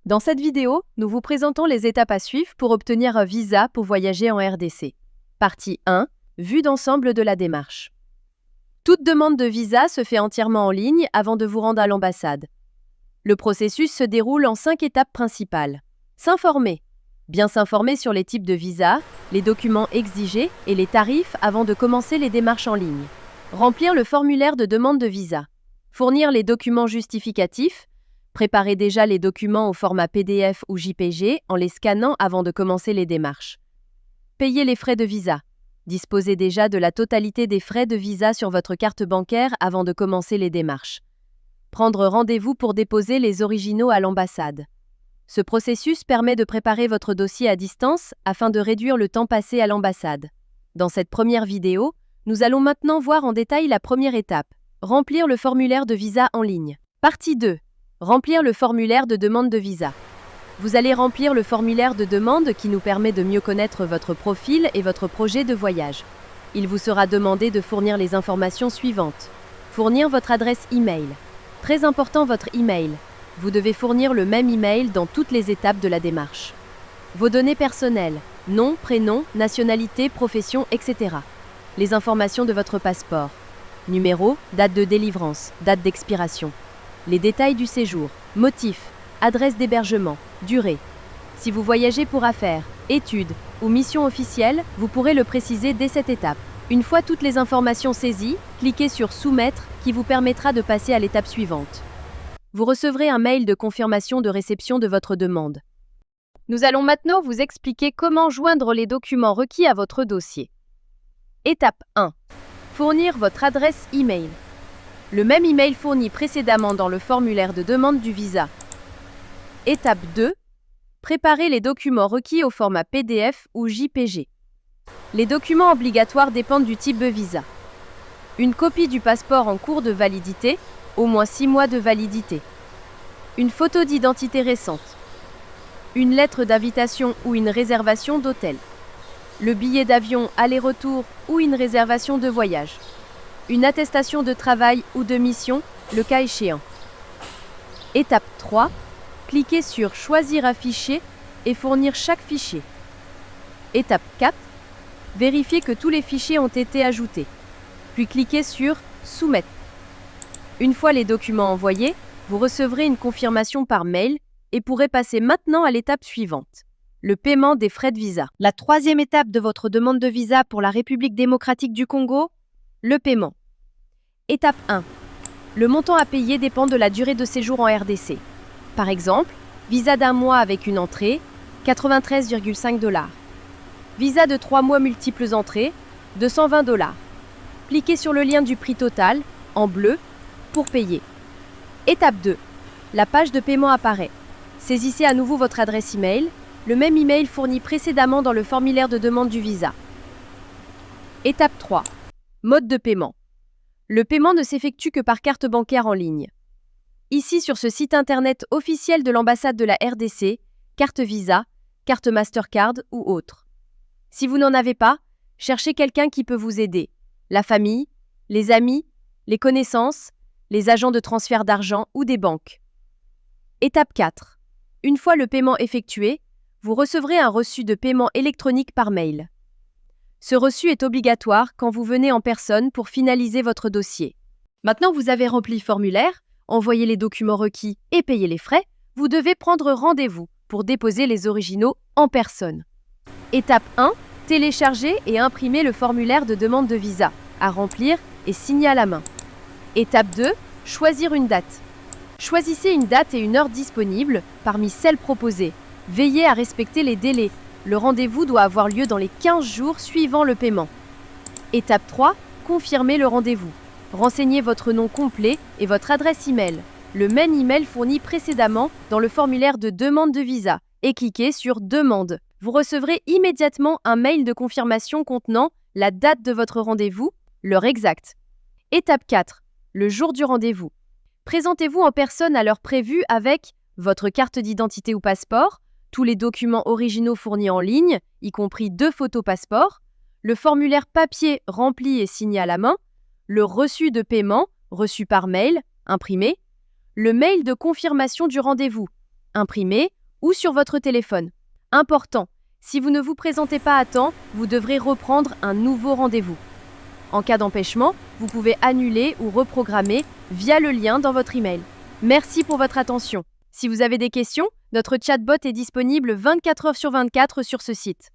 Dans cette vidéo, nous vous présentons les étapes à suivre pour obtenir un visa pour voyager en RDC. Partie 1. Vue d'ensemble de la démarche. Toute demande de visa se fait entièrement en ligne avant de vous rendre à l'ambassade. Le processus se déroule en 5 étapes principales. S'informer. Bien s'informer sur les types de visa, les documents exigés et les tarifs avant de commencer les démarches en ligne. Remplir le formulaire de demande de visa. Fournir les documents justificatifs. Préparez déjà les documents au format PDF ou JPG en les scannant avant de commencer les démarches. Payer les frais de visa. Disposez déjà de la totalité des frais de visa sur votre carte bancaire avant de commencer les démarches. Prendre rendez-vous pour déposer les originaux à l'ambassade. Ce processus permet de préparer votre dossier à distance afin de réduire le temps passé à l'ambassade. Dans cette première vidéo, nous allons maintenant voir en détail la première étape, remplir le formulaire de visa en ligne. Partie 2. Remplir le formulaire de demande de visa. Vous allez remplir le formulaire de demande qui nous permet de mieux connaître votre profil et votre projet de voyage. Il vous sera demandé de fournir les informations suivantes. Fournir votre adresse e-mail. Très important, votre e-mail. Vous devez fournir le même e-mail dans toutes les étapes de la démarche. Vos données personnelles, nom, prénom, nationalité, profession, etc. Les informations de votre passeport. Numéro, date de délivrance, date d'expiration. Les détails du séjour, motif, adresse d'hébergement, durée. Si vous voyagez pour affaires, études ou mission officielle, vous pourrez le préciser dès cette étape. Une fois toutes les informations saisies, cliquez sur « Soumettre » qui vous permettra de passer à l'étape suivante. Vous recevrez un mail de confirmation de réception de votre demande. Nous allons maintenant vous expliquer comment joindre les documents requis à votre dossier. Étape 1. Fournir votre adresse e-mail. Le même email fourni précédemment dans le formulaire de demande du visa. Étape 2. Préparer les documents requis au format PDF ou JPG. Les documents obligatoires dépendent du type de visa. Une copie du passeport en cours de validité, au moins 6 mois de validité. Une photo d'identité récente. Une lettre d'invitation ou une réservation d'hôtel. Le billet d'avion aller-retour ou une réservation de voyage. Une attestation de travail ou de mission, le cas échéant. Étape 3. Cliquez sur « Choisir un fichier » et fournir chaque fichier. Étape 4. Vérifiez que tous les fichiers ont été ajoutés. Puis cliquez sur « Soumettre ». Une fois les documents envoyés, vous recevrez une confirmation par mail et pourrez passer maintenant à l'étape suivante. Le paiement des frais de visa. La troisième étape de votre demande de visa pour la République démocratique du Congo, le paiement. Étape 1. Le montant à payer dépend de la durée de séjour en RDC. Par exemple, visa d'1 mois avec une entrée, 93,5 $. Visa de 3 mois multiples entrées, 220 $. Cliquez sur le lien du prix total, en bleu, pour payer. Étape 2. La page de paiement apparaît. Saisissez à nouveau votre adresse e-mail, le même email fourni précédemment dans le formulaire de demande du visa. Étape 3. Mode de paiement. Le paiement ne s'effectue que par carte bancaire en ligne. Ici, sur ce site internet officiel de l'ambassade de la RDC, carte Visa, carte Mastercard ou autre. Si vous n'en avez pas, cherchez quelqu'un qui peut vous aider. La famille, les amis, les connaissances, les agents de transfert d'argent ou des banques. Étape 4. Une fois le paiement effectué, vous recevrez un reçu de paiement électronique par mail. Ce reçu est obligatoire quand vous venez en personne pour finaliser votre dossier. Maintenant vous avez rempli le formulaire, envoyé les documents requis et payé les frais, vous devez prendre rendez-vous pour déposer les originaux en personne. Étape 1. Télécharger et imprimer le formulaire de demande de visa, à remplir et signer à la main. Étape 2. Choisir une date. Choisissez une date et une heure disponibles parmi celles proposées. Veillez à respecter les délais. Le rendez-vous doit avoir lieu dans les 15 jours suivant le paiement. Étape 3. Confirmer le rendez-vous. Renseignez votre nom complet et votre adresse e-mail, le même email fourni précédemment dans le formulaire de demande de visa, et cliquez sur « Demande ». Vous recevrez immédiatement un mail de confirmation contenant la date de votre rendez-vous, l'heure exacte. Étape 4. Le jour du rendez-vous. Présentez-vous en personne à l'heure prévue avec votre carte d'identité ou passeport, tous les documents originaux fournis en ligne, y compris 2 photos passeport, le formulaire papier rempli et signé à la main, le reçu de paiement, reçu par mail, imprimé, le mail de confirmation du rendez-vous, imprimé ou sur votre téléphone. Important, si vous ne vous présentez pas à temps, vous devrez reprendre un nouveau rendez-vous. En cas d'empêchement, vous pouvez annuler ou reprogrammer via le lien dans votre email. Merci pour votre attention. Si vous avez des questions, notre chatbot est disponible 24 heures sur 24 sur ce site.